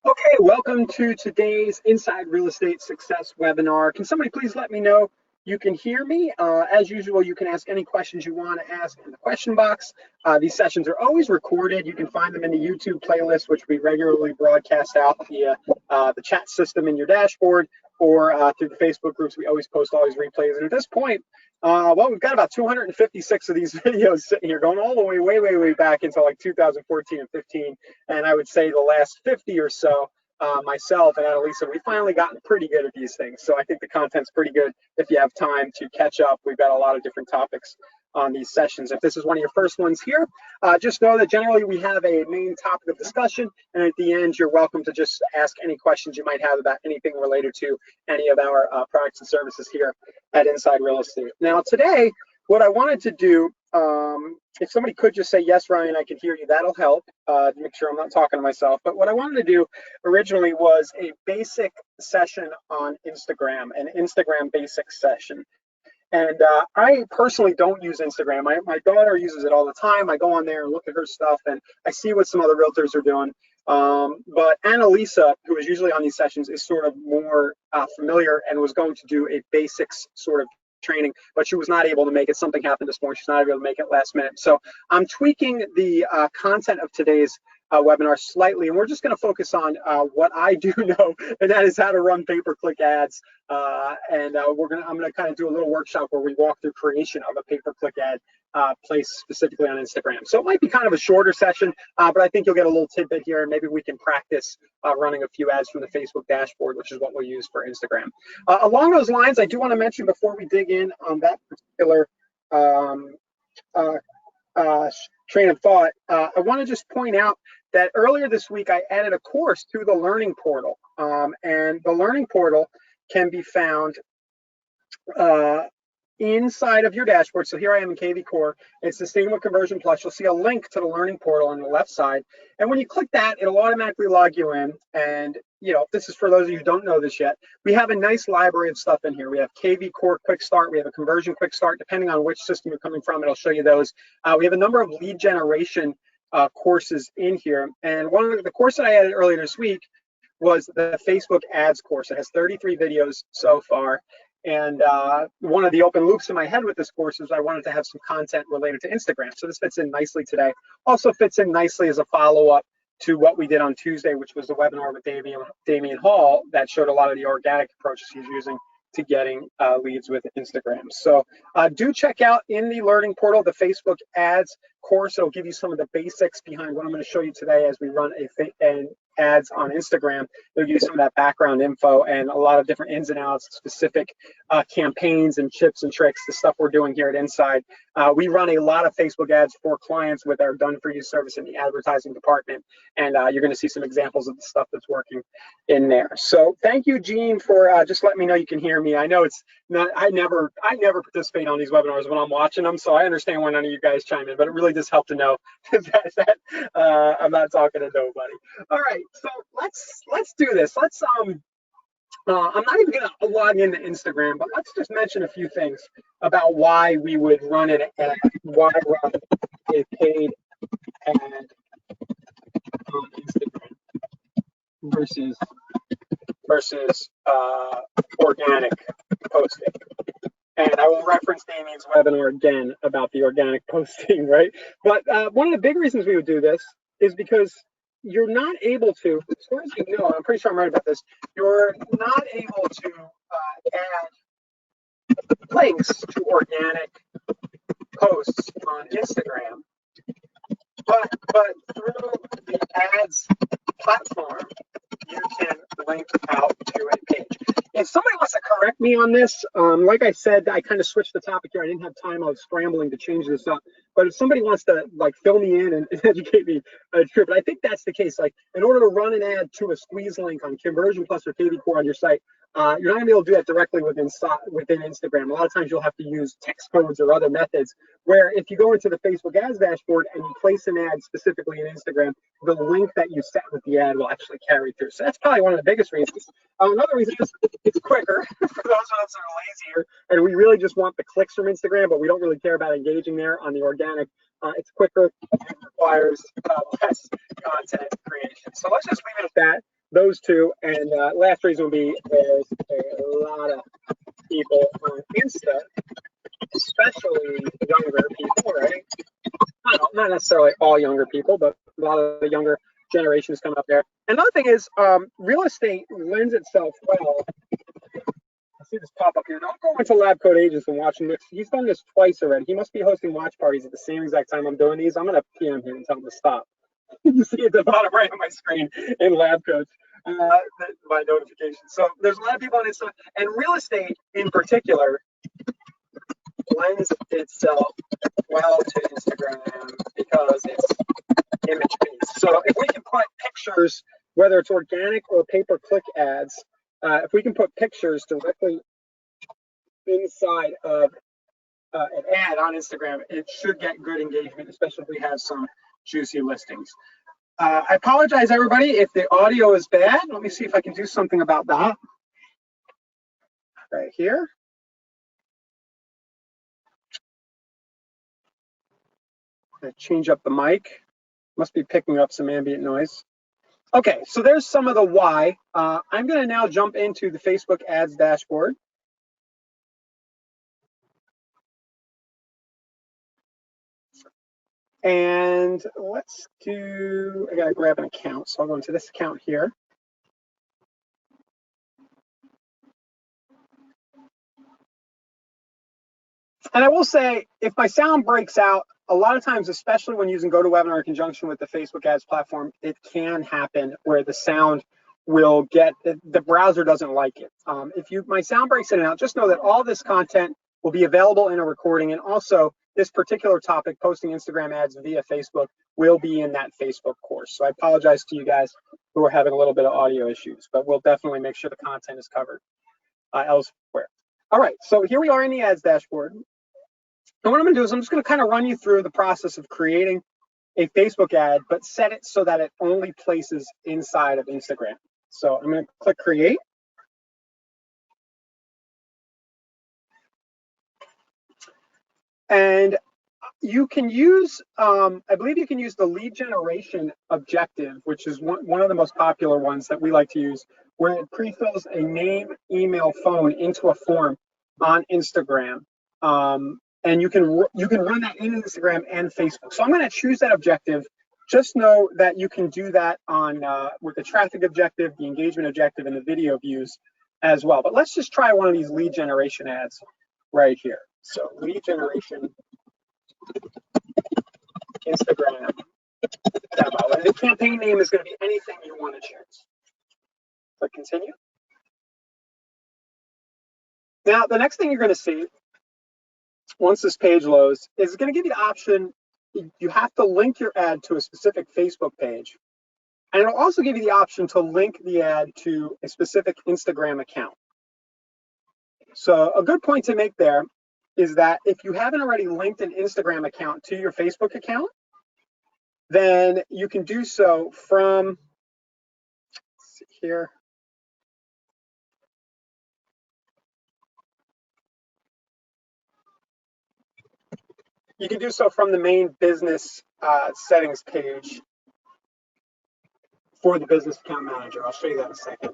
Okay, welcome to today's Inside Real Estate Success webinar. Can somebody please let me know you can hear me? As usual, you can ask any questions you want to ask in the question box. These sessions are always recorded. You can find them in the YouTube playlist, which we regularly broadcast out via the chat system in your dashboard or through the Facebook groups. We always post all these replays. And at this point, well, we've got about 256 of these videos sitting here going all the way, way back into like 2014 and 15. And I would say the last 50 or so, myself and Annalisa, we've finally gotten pretty good at these things. So I think the content's pretty good if you have time to catch up. We've got a lot of different topics on these sessions. If this is one of your first ones here, just know that generally we have a main topic of discussion, and at the end, you're welcome to just ask any questions you might have about anything related to any of our products and services here at Inside Real Estate. Now, today, what I wanted to do, if somebody could just say, yes, Ryan, I can hear you, that'll help to make sure I'm not talking to myself. But what I wanted to do originally was a basic session on Instagram, an Instagram basic session. And I personally don't use Instagram. My daughter uses it all the time. I go on there and look at her stuff, and I see what some other realtors are doing. But Annalisa, who is usually on these sessions, is sort of more familiar and was going to do a basics sort of training, but she was not able to make it. Something happened this morning. She's not able to make it last minute. So I'm tweaking the content of today's webinar slightly, and we're just going to focus on what I do know, and that is how to run pay-per-click ads. I'm gonna kind of do a little workshop where we walk through creation of a pay-per-click ad placed specifically on Instagram. So it might be kind of a shorter session, but I think you'll get a little tidbit here, and maybe we can practice running a few ads from the Facebook dashboard, which is what we'll use for Instagram. Along those lines, I do want to mention before we dig in on that particular train of thought, I want to just point out that earlier this week I added a course to the Learning Portal, and the Learning Portal can be found inside of your dashboard. So here I am in KV Core. It's Sustainable Conversion Plus. You'll see a link to the Learning Portal on the left side, and when you click that, it'll automatically log you in. And this is for those of you who don't know this yet. We have a nice library of stuff in here. We have KV Core Quick Start. We have a Conversion Quick Start. Depending on which system you're coming from, it'll show you those. We have a number of lead generation courses in here, and one of the course that I added earlier this week was the Facebook ads course. It has 33 videos so far. And one of the open loops in my head with this course is I wanted to have some content related to Instagram. So this fits in nicely today. Also fits in nicely as a follow-up to what we did on Tuesday, which was the webinar with Damian Hall that showed a lot of the organic approaches he's using to getting leads with Instagram. So do check out in the Learning Portal the Facebook ads course. It'll give you some of the basics behind what I'm going to show you today as we run an ads on Instagram. They'll give you some of that background info and a lot of different ins and outs, specific campaigns and tips and tricks, the stuff we're doing here at Inside. We run a lot of Facebook ads for clients with our Done For You service in the advertising department, and you're going to see some examples of the stuff that's working in there. So thank you, Gene, for just letting me know you can hear me. I know it's not, I never participate on these webinars when I'm watching them, so I understand why none of you guys chime in, but it really does help to know that I'm not talking to nobody. All right, so let's do this. I'm not even gonna log into Instagram, but let's just mention a few things about why we would run an ad, why run a paid ad on Instagram versus organic posting. And I will reference Damien's webinar again about the organic posting, right? But one of the big reasons we would do this is because you're not able to, as far as you know, and I'm pretty sure I'm right about this, you're not able to add links to organic posts on Instagram, but through the ads platform, you can link out to a page. If somebody wants to correct me on this, like I said, I kind of switched the topic here. I didn't have time. I was scrambling to change this up. But if somebody wants to like fill me in and educate me, true. But I think that's the case. Like in order to run an ad to a squeeze link on Conversion Plus or KV Core on your site, you're not gonna be able to do that directly within Instagram. A lot of times you'll have to use text codes or other methods. Where if you go into the Facebook ads dashboard and you place an ad specifically in Instagram, the link that you set with the ad will actually carry through. So that's probably one of the biggest reasons. Another reason is it's quicker for those of us that are lazier and we really just want the clicks from Instagram, but we don't really care about engaging there on the organic. It's quicker, it requires less content creation. So let's just leave it at that. those two. And last reason would be there's a lot of people on Insta, especially younger people, right? Not necessarily all younger people, but a lot of the younger generations coming up there. Another thing is real estate lends itself well. I see this pop up here. Don't go into Lab Coat Agents and watch him. He's done this twice already. He must be hosting watch parties at the same exact time I'm doing these. I'm going to PM him and tell him to stop. You see at the bottom right of my screen in Lab Coats, my notifications. So there's a lot of people on Insta, and real estate in particular lends itself well to Instagram because it's image based. So if we can put pictures, whether it's organic or pay-per-click ads, if we can put pictures directly inside of an ad on Instagram, it should get good engagement, especially if we have some juicy listings. I apologize, everybody, if the audio is bad. Let me see if I can do something about that. Right here. I'm going to change up the mic. Must be picking up some ambient noise. Okay, so there's some of the why. I'm going to now jump into the Facebook ads dashboard. And let's do, I got to grab an account. So I'll go into this account here. And I will say, if my sound breaks out, a lot of times, especially when using GoToWebinar in conjunction with the Facebook ads platform, it can happen where the sound will get, the browser doesn't like it. If my sound breaks in and out, just know that all this content will be available in a recording, and also this particular topic, posting Instagram ads via Facebook, will be in that Facebook course. So I apologize to you guys who are having a little bit of audio issues, but we'll definitely make sure the content is covered elsewhere. All right, so here we are in the ads dashboard. And what I'm going to do is I'm just going to kind of run you through the process of creating a Facebook ad, but set it so that it only places inside of Instagram. So I'm going to click create. And you can use, I believe you can use the lead generation objective, which is one of the most popular ones that we like to use, where it pre-fills a name, email, phone into a form on Instagram. And you can run that in Instagram and Facebook. So I'm going to choose that objective. Just know that you can do that on with the traffic objective, the engagement objective, and the video views as well. But let's just try one of these lead generation ads right here. So lead generation Instagram demo. And the campaign name is going to be anything you want to choose. Click continue. Now, the next thing you're going to see once this page loads is going to give you the option. You have to link your ad to a specific Facebook page. And it'll also give you the option to link the ad to a specific Instagram account. So a good point to make there is that if you haven't already linked an Instagram account to your Facebook account, then you can do so from, let's see here. You can do so from the main business settings page for the business account manager. I'll show you that in a second.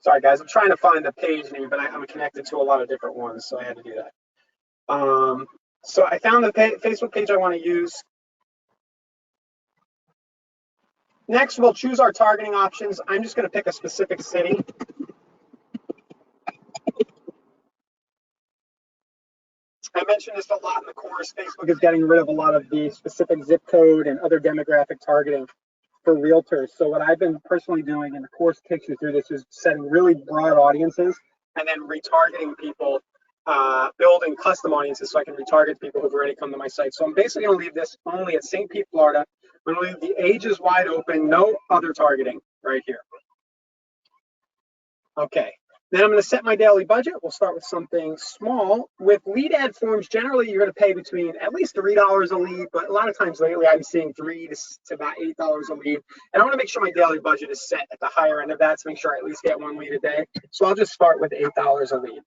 Sorry, guys, I'm trying to find the page name, but I'm connected to a lot of different ones, so I had to do that. So I found the Facebook page I want to use. Next, we'll choose our targeting options. I'm just going to pick a specific city. I mentioned this a lot in the course. Facebook is getting rid of a lot of the specific zip code and other demographic targeting for realtors. So what I've been personally doing, and the course takes you through this, is setting really broad audiences and then retargeting people, building custom audiences so I can retarget people who've already come to my site. So I'm basically going to leave this only at St. Pete, Florida. I'm going to leave the ages wide open, no other targeting right here. Okay. Then I'm going to set my daily budget. We'll start with something small. With lead ad forms, generally you're going to pay between at least $3 a lead, but a lot of times lately I'm seeing $3 to about $8 a lead. And I want to make sure my daily budget is set at the higher end of that to make sure I at least get one lead a day. So I'll just start with $8 a lead.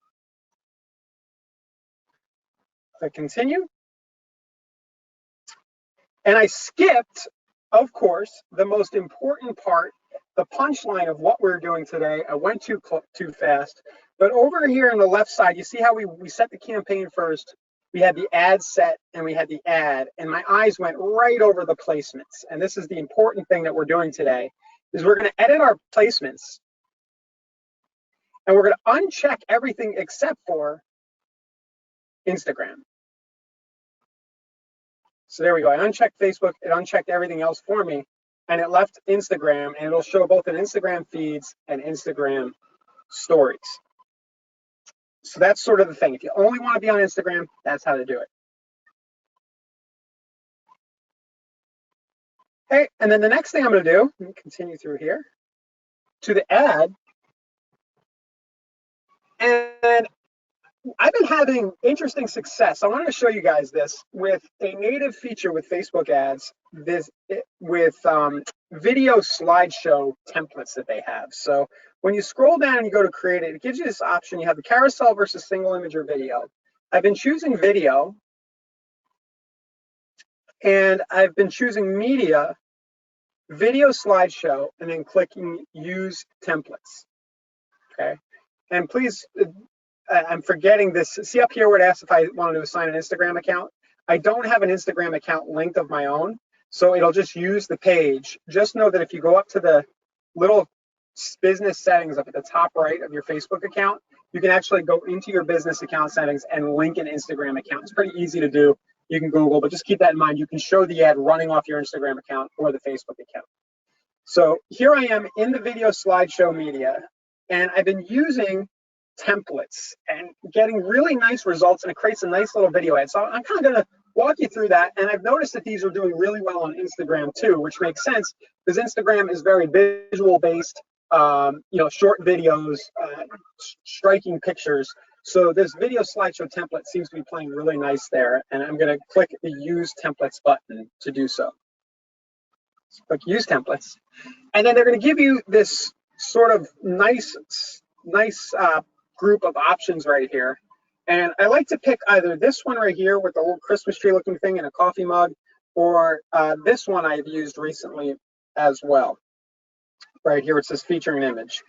Click continue. And I skipped, of course, the most important part the punchline of what we're doing today. I went too fast, but over here on the left side, you see how we set the campaign first. We had the ad set and we had the ad, and my eyes went right over the placements. And this is the important thing that we're doing today, is we're going to edit our placements, and we're going to uncheck everything except for Instagram. So there we go. I unchecked Facebook. It unchecked everything else for me, and it left Instagram, and it'll show both in Instagram feeds and Instagram stories. So that's sort of the thing. If you only want to be on Instagram, that's how to do it. Okay, and then the next thing I'm going to do, let me continue through here to the ad. And I've been having interesting success. I wanted to show you guys this with a native feature with Facebook ads, with video slideshow templates that they have. So when you scroll down and you go to create it, it gives you this option. You have the carousel versus single image or video. I've been choosing video, and I've been choosing media, video slideshow, and then clicking use templates. Okay, and please, I'm forgetting this. See up here where it asks if I wanted to assign an Instagram account. I don't have an Instagram account linked of my own, so it'll just use the page. Just know that if you go up to the little business settings up at the top right of your Facebook account, you can actually go into your business account settings and link an Instagram account. It's pretty easy to do. You can Google, but just keep that in mind. You can show the ad running off your Instagram account or the Facebook account. So here I am in the video slideshow media, and I've been using templates and getting really nice results, and it creates a nice little video ad. So I'm kind of going to walk you through that, and I've noticed that these are doing really well on Instagram too, which makes sense because Instagram is very visual based, short videos, striking pictures. So this video slideshow template seems to be playing really nice there, and I'm going to click the use templates button to do so. So click use templates, and then they're going to give you this sort of nice group of options right here. And I like to pick either this one right here with the little Christmas tree looking thing and a coffee mug, or this one I've used recently as well. Right here it says featuring an image.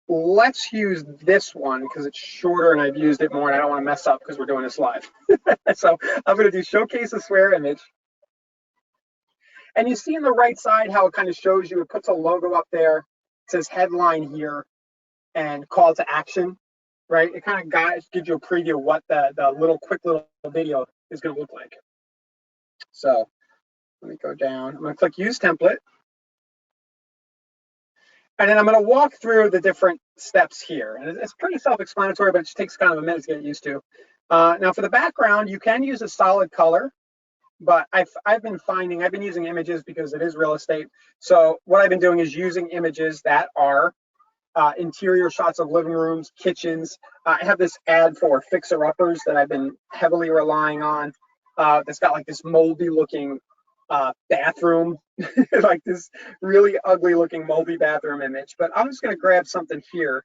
Let's use this one because it's shorter and I've used it more and I don't want to mess up because we're doing this live. So I'm going to do showcase a square image. And you see on the right side how it kind of shows you, it puts a logo up there. It says headline here and call to action, right? It kind of gives you a preview of what the quick little video is going to look like. So let me go down. I'm going to click use template. And then I'm going to walk through the different steps here. And it's pretty self-explanatory, but it just takes kind of a minute to get used to. Now for the background, you can use a solid color, but I've been using images because it is real estate. So what I've been doing is using images that are interior shots of living rooms, kitchens. I have this ad for fixer-uppers that I've been heavily relying on. That's got like this moldy looking bathroom, like this really ugly looking moldy bathroom image. But I'm just going to grab something here.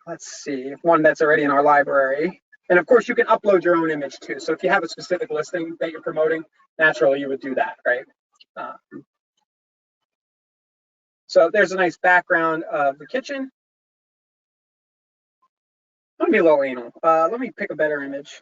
Let's see, one that's already in our library. And of course, you can upload your own image too. So if you have a specific listing that you're promoting, naturally you would do that, right? So there's a nice background of the kitchen. Let me be a little anal. Let me pick a better image.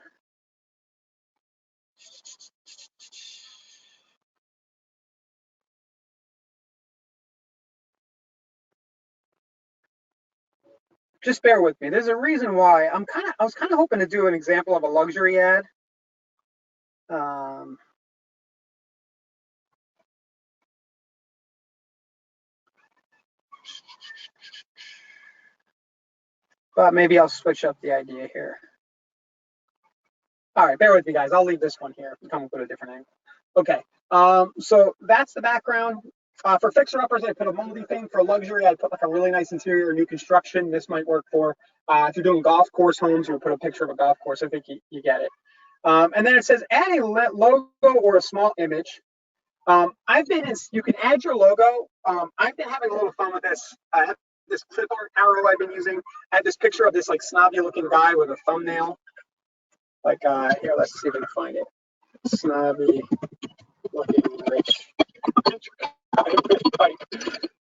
Just bear with me. There's a reason why I was kind of hoping to do an example of a luxury ad. But maybe I'll switch up the idea here. All right, bear with me, guys. I'll leave this one here. Come up with a different angle. Okay, so that's the background. For fixer-uppers, I put a moldy thing. For luxury, I put like a really nice interior, new construction. This might work for, if you're doing golf course homes, you would put a picture of a golf course. I think you get it. And then it says add a logo or a small image. You can add your logo. I've been having a little fun with this. I have this clip art arrow I've been using. I have this picture of this like snobby looking guy with a thumbnail. Like here, let's see if I can find it. Snobby looking rich.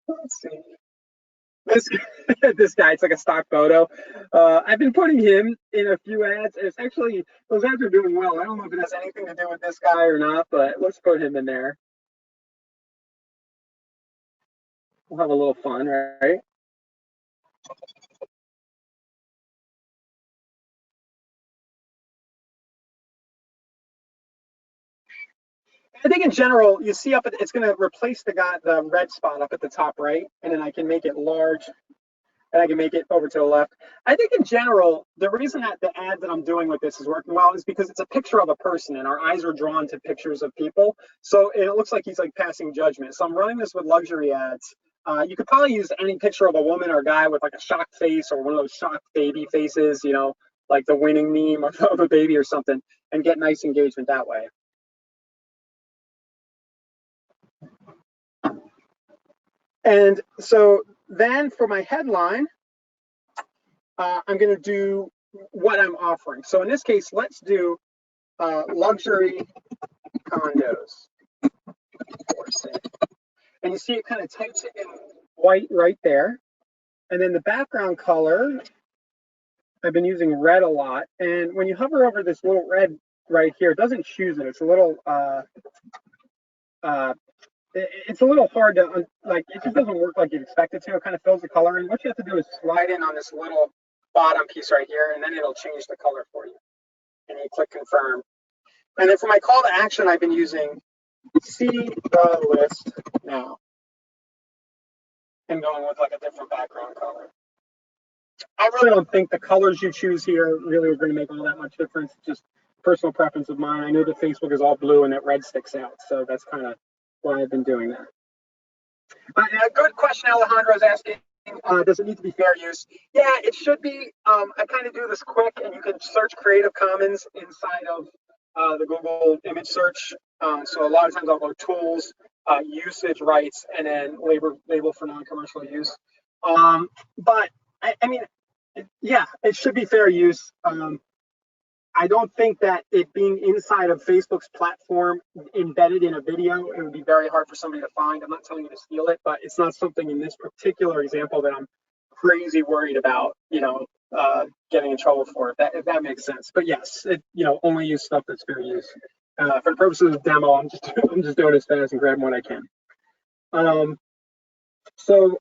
Let's see. This this guy, it's like a stock photo. I've been putting him in a few ads. It's actually, those ads are doing well. I don't know if it has anything to do with this guy or not, but let's put him in there. We'll have a little fun, right? I think in general, you see up at, it's going to replace the red spot up at the top right, and then I can make it large, and I can make it over to the left. I think in general, the reason that the ad that I'm doing with this is working well is because it's a picture of a person, and our eyes are drawn to pictures of people. So it looks like he's like passing judgment. So I'm running this with luxury ads. You could probably use any picture of a woman or guy with like a shocked face or one of those shocked baby faces, you know, like the winning meme of a baby or something, and get nice engagement that way. And so then for my headline, I'm going to do what I'm offering. So in this case, let's do luxury condos. And you see it kind of types it in white right there. And then the background color, I've been using red a lot. And when you hover over this little red right here, it doesn't choose it. It's a little it's a little hard to, like, it just doesn't work like you'd expect it to. It kind of fills the color in. What you have to do is slide in on this little bottom piece right here, and then it'll change the color for you. And you click confirm. And then for my call to action, I've been using see the list now and going with like a different background color. I really don't think the colors you choose here really are going to make all that much difference. Just personal preference of mine. I know that Facebook is all blue and that red sticks out. So that's kind of why I've been doing that. A good question Alejandro is asking, does it need to be fair use? Yeah, it should be. I kind of do this quick, and you can search Creative Commons inside of the Google image search. So a lot of times I'll go tools, usage rights, and then label for non-commercial use. But I mean, yeah, it should be fair use. I don't think that it being inside of Facebook's platform embedded in a video, it would be very hard for somebody to find. I'm not telling you to steal it, but it's not something in this particular example that I'm crazy worried about, you know, getting in trouble for, if that makes sense. But yes, only use stuff that's fair use. For the purposes of demo, I'm just doing it as fast and grabbing what I can. So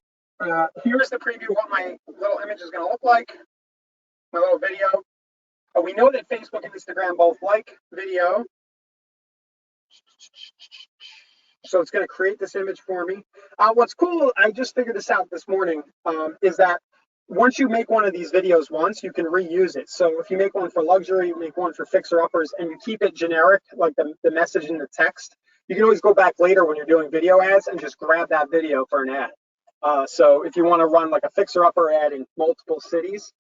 here's the preview of what my little image is going to look like, my little video. We know that Facebook and Instagram both like video. So it's going to create this image for me. What's cool, I just figured this out this morning, is that once you make one of these videos once, you can reuse it. So if you make one for luxury, you make one for fixer-uppers, and you keep it generic, like the message in the text, you can always go back later when you're doing video ads and just grab that video for an ad. So if you want to run like a fixer-upper ad in multiple cities,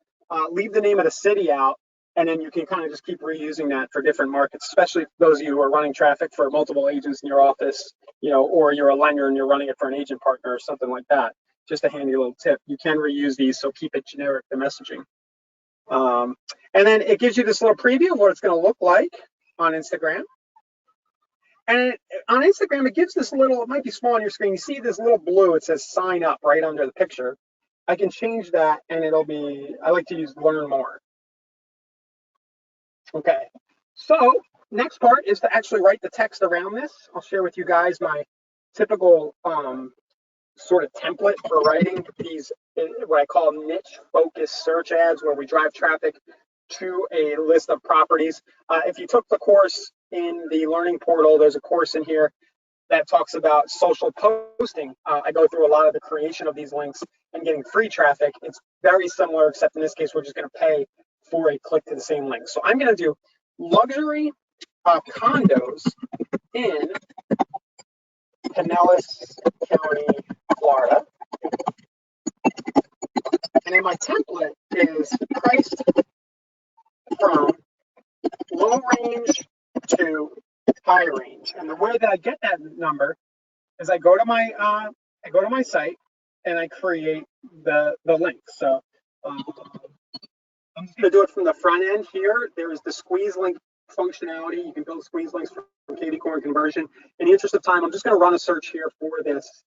leave the name of the city out, and then you can kind of just keep reusing that for different markets, especially those of you who are running traffic for multiple agents in your office, or you're a lender and you're running it for an agent partner or something like that. Just a handy little tip. You can reuse these, so keep it generic, the messaging. And then it gives you this little preview of what it's going to look like on Instagram. And on Instagram, it gives this little, it might be small on your screen. You see this little blue, it says sign up right under the picture. I can change that and it'll be, I like to use learn more. Okay, so next part is to actually write the text around this. I'll share with you guys my typical sort of template for writing these, what I call niche focused search ads, where we drive traffic to a list of properties. If you took the course in the learning portal, there's a course in here that talks about social posting. I go through a lot of the creation of these links and getting free traffic. It's very similar, except in this case, we're just going to pay for a click to the same link. So I'm going to do luxury condos in Pinellas County, Florida. And then my template is priced from low range to high range. And the way that I get that number is I go to my site and I create the link. So I'm just going to do it from the front end here. There is the squeeze link functionality. You can build squeeze links from KV Core and conversion. In the interest of time, I'm just going to run a search here for this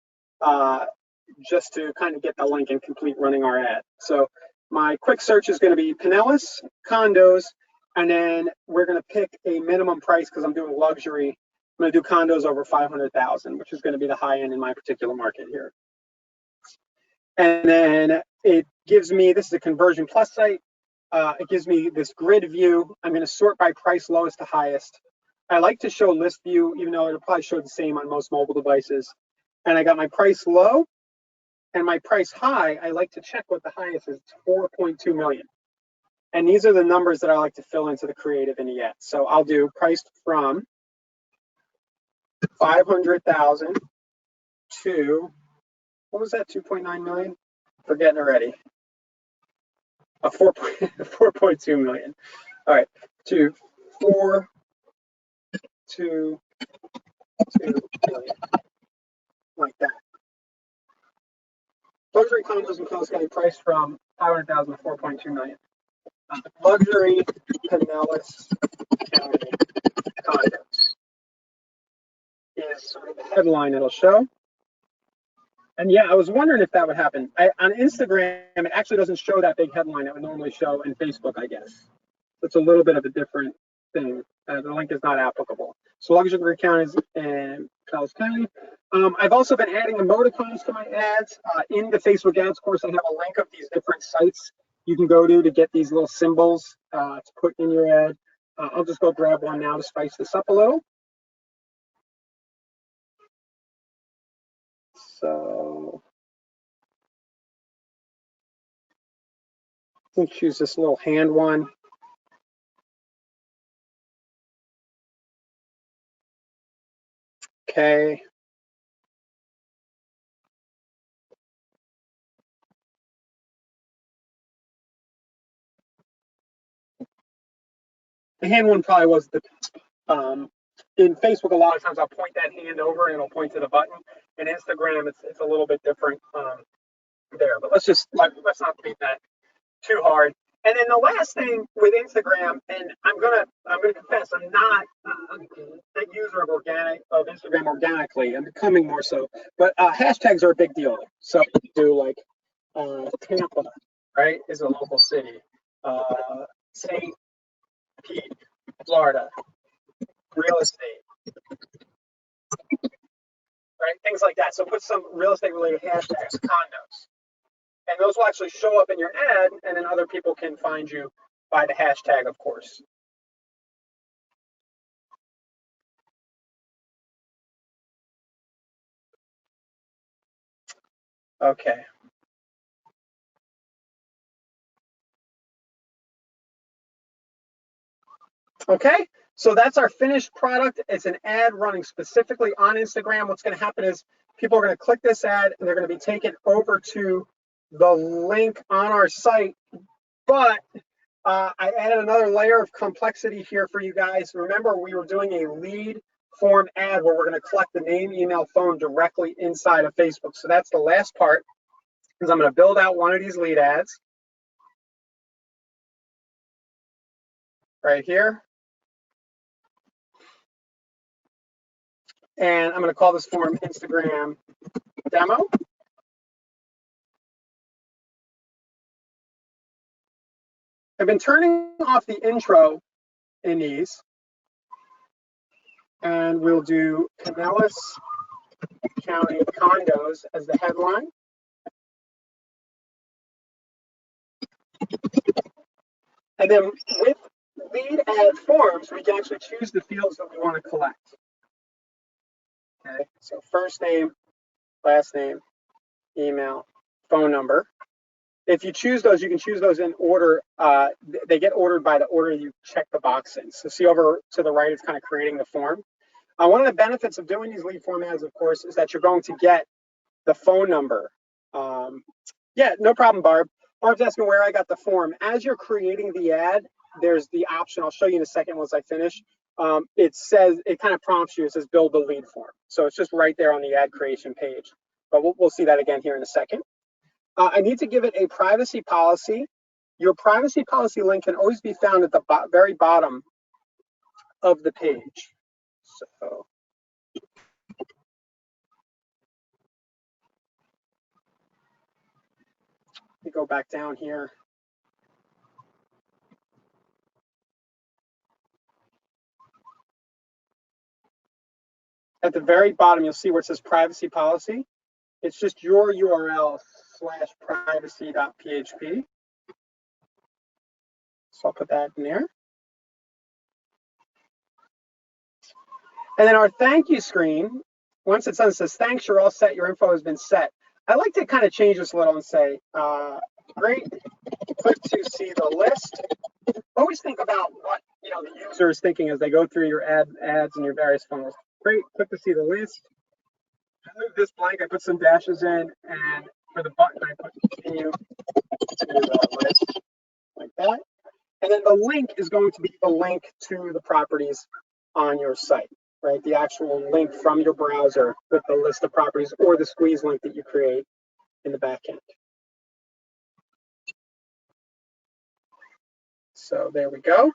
just to kind of get the link and complete running our ad. So my quick search is going to be Pinellas condos, and then we're going to pick a minimum price because I'm doing luxury. I'm going to do condos over 500,000, which is going to be the high end in my particular market here. And then it gives me, this is a Conversion Plus site. It gives me this grid view. I'm going to sort by price lowest to highest. I like to show list view, even though it'll probably show the same on most mobile devices. And I got my price low and my price high. I like to check what the highest is. It's 4.2 million. And these are the numbers that I like to fill into the creative in the ad. So I'll do priced from 500,000 to, what was that, 2.9 million? Forgetting already. 4.2 million. All right, to 4.2 million, like that. Luxury condos in Pinellas County priced from 500,000 to 4.2 million. Luxury Pinellas County condos is sort of the headline it'll show. And yeah, I was wondering if that would happen. On Instagram, it actually doesn't show that big headline that would normally show in Facebook, I guess. It's a little bit of a different thing. The link is not applicable. So luxury counties and Pinellas County. I've also been adding emoticons to my ads. In the Facebook ads course, I have a link of these different sites you can go to get these little symbols to put in your ad. I'll just go grab one now to spice this up a little. So let's choose this little hand one. Okay. The hand one probably was the, in Facebook, a lot of times I'll point that hand over and it'll point to the button. In Instagram, it's a little bit different there, but let's not beat that too hard. And then the last thing with Instagram, and I'm gonna confess, I'm not a user of Instagram organically. I'm becoming more so, but hashtags are a big deal. So you do like Tampa, right, is a local city. St. Pete, Florida, real estate, right? Things like that. So put some real estate related hashtags, condos. And those will actually show up in your ad, and then other people can find you by the hashtag, of course. Okay. Okay, so that's our finished product. It's an ad running specifically on Instagram. What's going to happen is people are going to click this ad and they're going to be taken over to the link on our site. But I added another layer of complexity here for you guys. Remember, we were doing a lead form ad where we're going to collect the name, email, phone directly inside of Facebook. So that's the last part, is I'm going to build out one of these lead ads right here. And I'm going to call this form Instagram demo. I've been turning off the intro in these, and we'll do Pinellas County condos as the headline. And then with lead ad forms, we can actually choose the fields that we want to collect. Okay, so first name, last name, email, phone number. If you choose those, you can choose those in order. They get ordered by the order you check the box in. So see over to the right, it's kind of creating the form. One of the benefits of doing these lead form ads, of course, is that you're going to get the phone number. Yeah, no problem, Barb. Barb's asking where I got the form. As you're creating the ad, there's the option. I'll show you in a second once I finish. It says, it kind of prompts you. It says build the lead form. So it's just right there on the ad creation page. But we'll see that again here in a second. I need to give it a privacy policy. Your privacy policy link can always be found at the very bottom of the page. So let me go back down here. At the very bottom, you'll see where it says privacy policy. It's just your URL /privacy.php. So I'll put that in there. And then our thank you screen, once it's done, it says, thanks, you're all set, your info has been set. I like to kind of change this a little and say, great, click to see the list. Always think about what the user is thinking as they go through your ads and your various funnels. Great, click to see the list. I leave this blank, I put some dashes in, and for the button, I put continue to the list, like that. And then the link is going to be the link to the properties on your site, right? The actual link from your browser with the list of properties, or the squeeze link that you create in the back end. So there we go.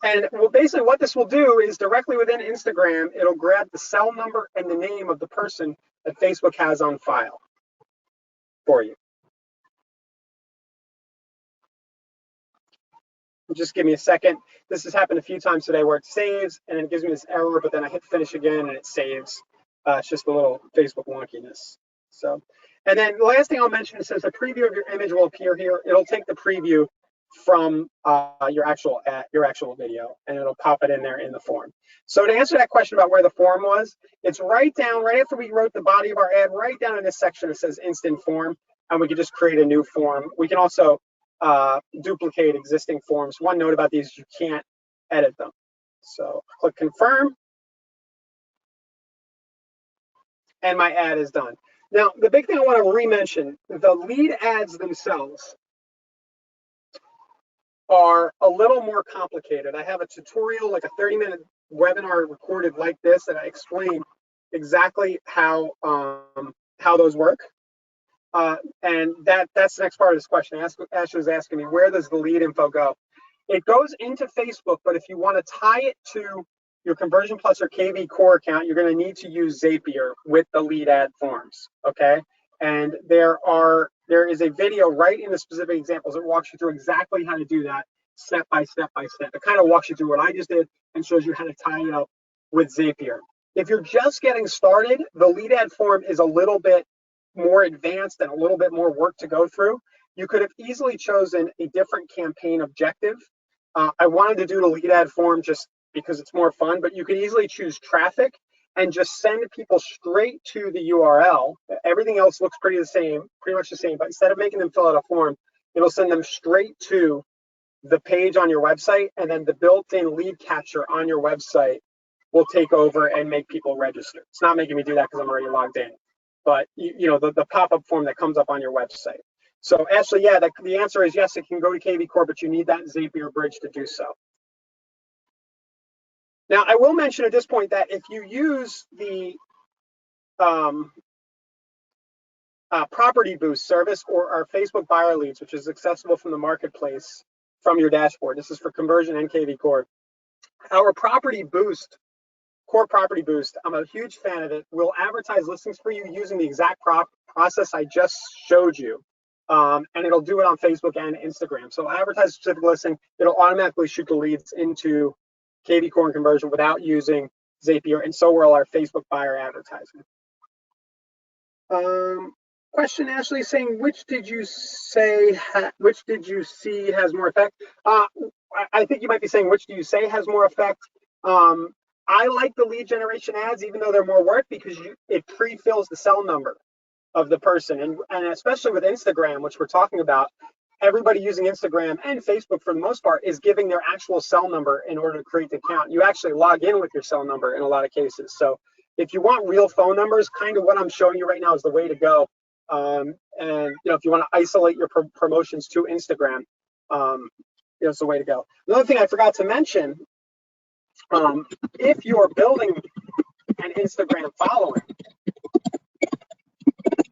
And well, basically what this will do is directly within Instagram, it'll grab the cell number and the name of the person that Facebook has on file for you. Just give me a second. This has happened a few times today where it saves and then it gives me this error, but then I hit finish again and it saves. It's just a little Facebook wonkiness. So, and then the last thing I'll mention is, since a preview of your image will appear here, it'll take the preview from your actual video, and it'll pop it in there in the form. So to answer that question about where the form was, it's right after we wrote the body of our ad, right down in this section it says instant form, and we can just create a new form. We can also duplicate existing forms. One note about these, you can't edit them. So click confirm, and my ad is done. Now, the big thing I want to re-mention, the lead ads themselves are a little more complicated. I have a tutorial, like a 30-minute webinar recorded like this, that I explain exactly how those work. And that's the next part of this question. Ashley was asking me, where does the lead info go? It goes into Facebook, but if you want to tie it to your Conversion Plus or KV Core account, you're going to need to use Zapier with the lead ad forms, okay? And there is a video right in the specific examples that walks you through exactly how to do that step by step by step. It kind of walks you through what I just did and shows you how to tie it up with Zapier. If you're just getting started, the lead ad form is a little bit more advanced and a little bit more work to go through. You could have easily chosen a different campaign objective. I wanted to do the lead ad form just because it's more fun, but you could easily choose traffic and just send people straight to the URL. Everything else looks pretty much the same, but instead of making them fill out a form, it'll send them straight to the page on your website, and then the built-in lead capture on your website will take over and make people register. It's not making me do that because I'm already logged in, but the pop-up form that comes up on your website. So Ashley, yeah, the answer is yes, it can go to KV Core, but you need that Zapier bridge to do so. Now, I will mention at this point that if you use the Property Boost service or our Facebook buyer leads, which is accessible from the marketplace from your dashboard, this is for Conversion and KV Core. Our Property Boost, Core Property Boost, I'm a huge fan of it, will advertise listings for you using the exact process I just showed you. And it'll do it on Facebook and Instagram. So advertise a specific listing, it'll automatically shoot the leads into KV Core and Conversion without using Zapier, and so will our Facebook buyer advertising. Question, Ashley, saying, which did you see has more effect? I think you might be saying, which do you say has more effect? I like the lead generation ads, even though they're more work, because it pre-fills the cell number of the person, and especially with Instagram, which we're talking about, everybody using Instagram and Facebook for the most part is giving their actual cell number in order to create the account. You actually log in with your cell number in a lot of cases. So if you want real phone numbers, kind of what I'm showing you right now is the way to go. And if you want to isolate your promotions to Instagram, it's the way to go. Another thing I forgot to mention, if you're building an Instagram following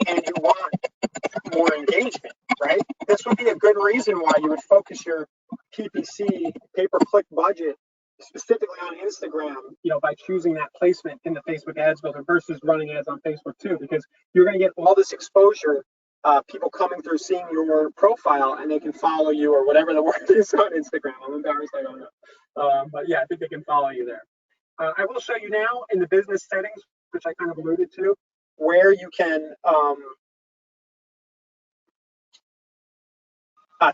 and you want more engagement, right? This would be a good reason why you would focus your PPC, pay-per-click budget, specifically on Instagram, by choosing that placement in the Facebook Ads Builder versus running ads on Facebook too, because you're going to get all this exposure, people coming through, seeing your profile, and they can follow you or whatever the word is on Instagram. I'm embarrassed, I don't know. But yeah, I think they can follow you there. I will show you now in the business settings, which I kind of alluded to, where you can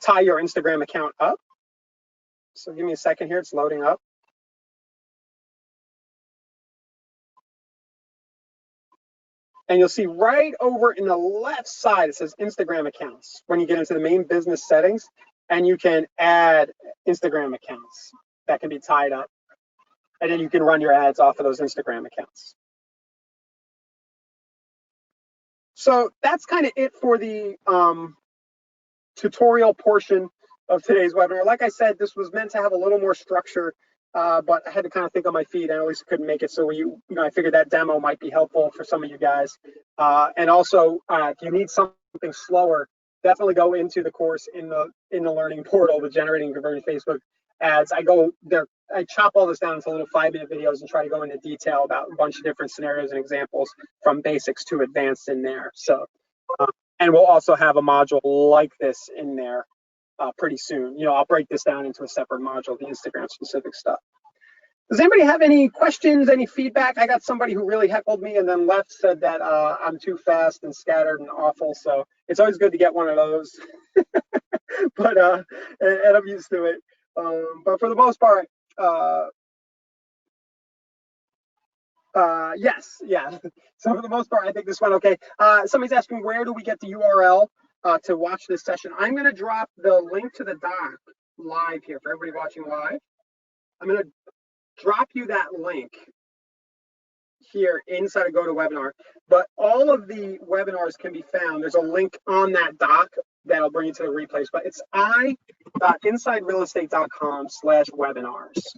tie your Instagram account up. So give me a second here, it's loading up. And you'll see right over in the left side, it says Instagram accounts when you get into the main business settings, and you can add Instagram accounts that can be tied up. And then you can run your ads off of those Instagram accounts. So that's kind of it for the tutorial portion of today's webinar. Like I said, this was meant to have a little more structure, but I had to kind of think on my feet, and at least couldn't make it. So I figured that demo might be helpful for some of you guys. And also, if you need something slower, definitely go into the course in the learning portal with generating and converting Facebook ads. I go there, I chop all this down into little 5-minute videos and try to go into detail about a bunch of different scenarios and examples from basics to advanced in there. So, and we'll also have a module like this in there pretty soon. I'll break this down into a separate module, the Instagram specific stuff. Does anybody have any questions, any feedback? I got somebody who really heckled me and then left, said that I'm too fast and scattered and awful. So it's always good to get one of those. But and I'm used to it. But for the most part, yes, yeah. So for the most part, I think this went okay. Somebody's asking, where do we get the URL to watch this session? I'm going to drop the link to the doc live here for everybody watching live. I'm going to drop you that link here inside of GoToWebinar, but all of the webinars can be found. There's a link on that doc that'll bring you to the replays, but it's insiderealestate.com/webinars.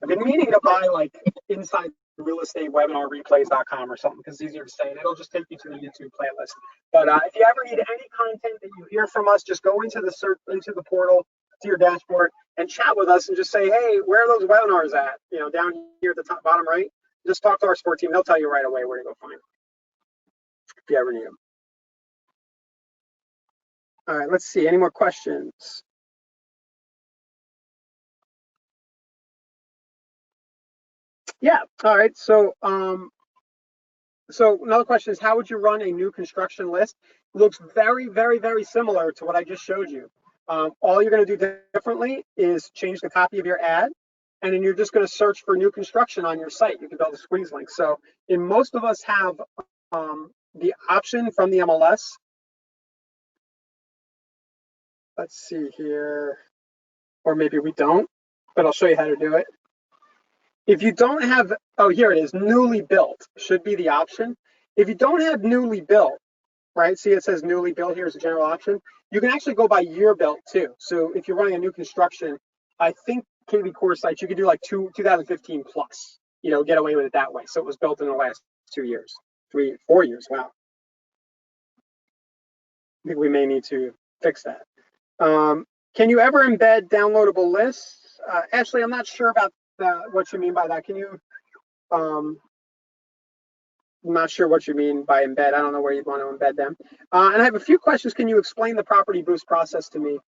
I've been meaning to buy like insiderealestateWebinarReplays.com or something, because it's easier to say, and it'll just take you to the YouTube playlist. But if you ever need any content that you hear from us, just go into the portal, to your dashboard, and chat with us and just say, hey, where are those webinars at? Down here at the top, bottom right. Just talk to our support team. They'll tell you right away where to go find them if you ever need them. All right, let's see. Any more questions? Yeah. All right. So, so another question is, how would you run a new construction list? It looks very, very, very similar to what I just showed you. All you're going to do differently is change the copy of your ad, and then you're just going to search for new construction on your site. You can build a squeeze link. So, most of us have the option from the MLS. Let's see here, or maybe we don't, but I'll show you how to do it. If you don't have, oh, here it is, newly built should be the option. If you don't have newly built, right, see it says newly built, here's a general option. You can actually go by year built too. So if you're running a new construction, I think KB Core sites, you could do like 2015 plus, get away with it that way. So it was built in the last 2 years, 3, 4 years, wow. I think we may need to fix that. Can you ever embed downloadable lists? Ashley, I'm not sure about what you mean by that. Can you, I'm not sure what you mean by embed. I don't know where you'd want to embed them. And I have a few questions. Can you explain the Property Boost process to me?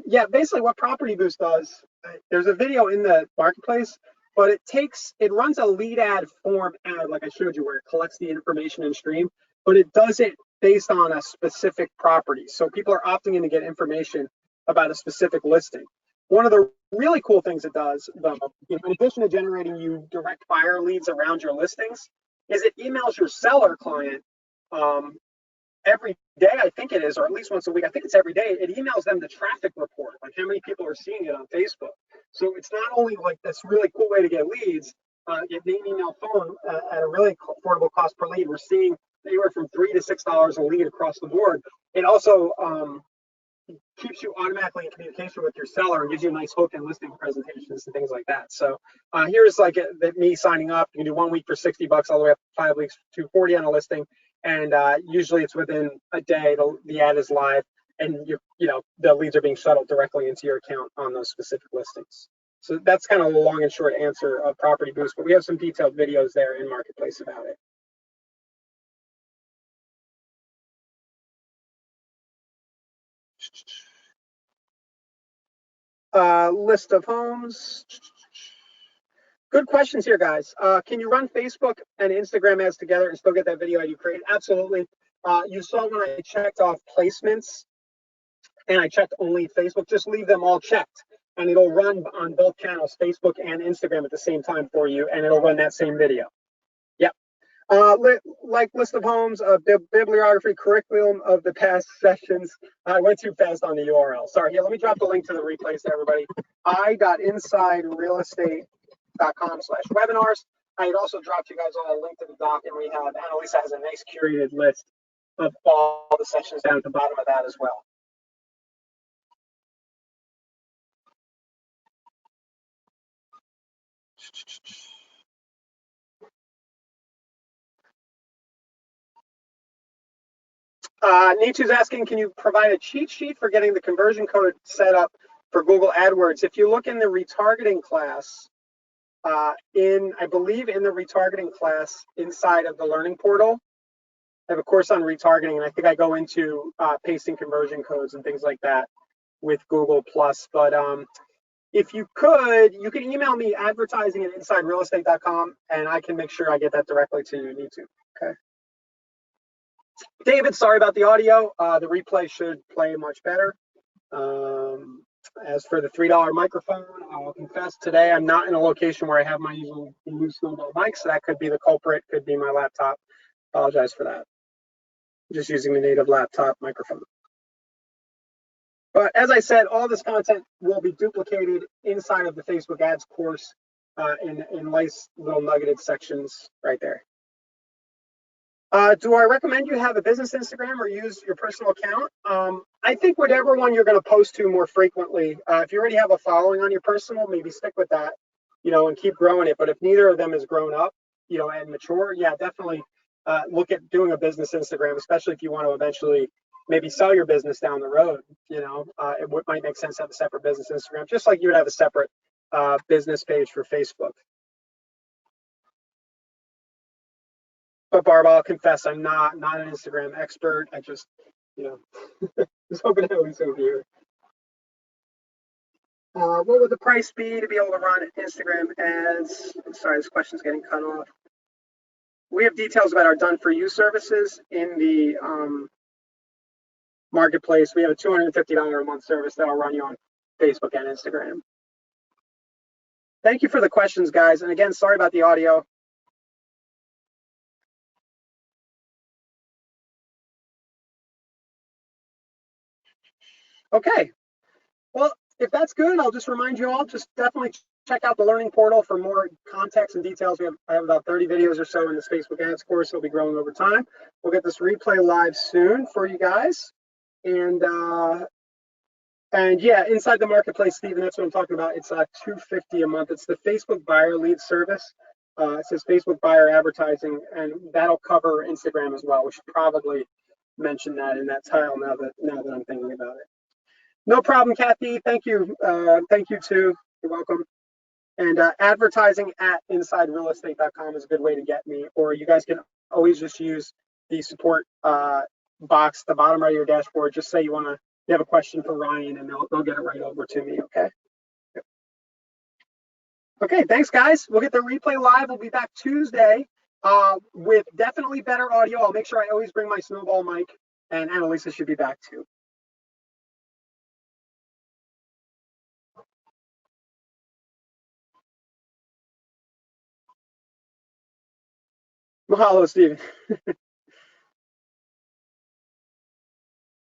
Yeah, basically what Property Boost does, there's a video in the marketplace, but it runs a lead ad form ad like I showed you, where it collects the information in stream, but it does it based on a specific property. So people are opting in to get information about a specific listing. One of the really cool things it does, though, in addition to generating you direct buyer leads around your listings, is it emails your seller client every day, I think it is, or at least once a week. I think it's every day. It emails them the traffic report, like how many people are seeing it on Facebook. So it's not only like this really cool way to get leads, get name, email, phone at a really affordable cost per lead. We're seeing anywhere from $3 to $6 a lead across the board. It also keeps you automatically in communication with your seller and gives you a nice hook and listing presentations and things like that. So here's like me signing up. You can do 1 week for $60 all the way up to 5 weeks to $40 on a listing. And usually it's within a day, the ad is live. and the leads are being shuttled directly into your account on those specific listings. So that's kind of the long and short answer of Property Boost, but we have some detailed videos there in Marketplace about it. List of homes. Good questions here, guys. Can you run Facebook and Instagram ads together and still get that video ad you created? Absolutely. You saw when I checked off placements and I checked only Facebook, just leave them all checked and it'll run on both channels, Facebook and Instagram at the same time for you, and it'll run that same video. Yep. Like list of homes, bibliography, curriculum of the past sessions. I went too fast on the URL. Sorry. Here, let me drop the link to the replays to everybody. i.insiderealestate.com/webinars. I had also dropped you guys all a link to the doc, and we have Annalisa has a nice curated list of all the sessions down at the bottom of that as well. Nietzsche's asking, can you provide a cheat sheet for getting the conversion code set up for Google AdWords? If you look in the retargeting class, I believe in the retargeting class inside of the learning portal, I have a course on retargeting, and I think I go into pasting conversion codes and things like that with Google Plus. But if you could, you can email me advertising@insiderealestate.com, and I can make sure I get that directly to you. Need to. Okay. David, sorry about the audio. The replay should play much better. As for the $3 microphone, I'll confess today I'm not in a location where I have my usual blue snowball mic, so that could be the culprit, could be my laptop. Apologize for that. I'm just using the native laptop microphone. But as I said, all this content will be duplicated inside of the Facebook ads course in nice little nuggeted sections right there. Do I recommend you have a business Instagram or use your personal account? I think whatever one you're going to post to more frequently. If you already have a following on your personal, maybe stick with that, and keep growing it. But if neither of them has grown up, and mature, yeah, definitely look at doing a business Instagram, especially if you want to eventually maybe sell your business down the road. It might make sense to have a separate business Instagram, just like you would have a separate business page for Facebook. But Barb, I'll confess, I'm not an Instagram expert. I just, was hoping to always over here. What would the price be to be able to run Instagram ads? Sorry, this question's getting cut off. We have details about our done for you services in the marketplace. We have a $250 a month service that'll run you on Facebook and Instagram. Thank you for the questions, guys. And again, sorry about the audio. Okay, well, if that's good, I'll just remind you all, just definitely check out the learning portal for more context and details. I have about 30 videos or so in this Facebook ads course. It'll be growing over time. We'll get this replay live soon for you guys. And yeah, inside the marketplace, Stephen, that's what I'm talking about. It's $250 a month. It's the Facebook buyer lead service. It says Facebook buyer advertising, and that'll cover Instagram as well. We should probably mention that in that title now that I'm thinking about it. No problem, Kathy. Thank you. Thank you too. You're welcome. And advertising@insiderealestate.com is a good way to get me. Or you guys can always just use the support box, the bottom right of your dashboard. Just say you have a question for Ryan, and they'll get it right over to me. Okay. Okay. Thanks, guys. We'll get the replay live. We'll be back Tuesday with definitely better audio. I'll make sure I always bring my snowball mic, and Annalisa should be back too. Mahalo, Stephen.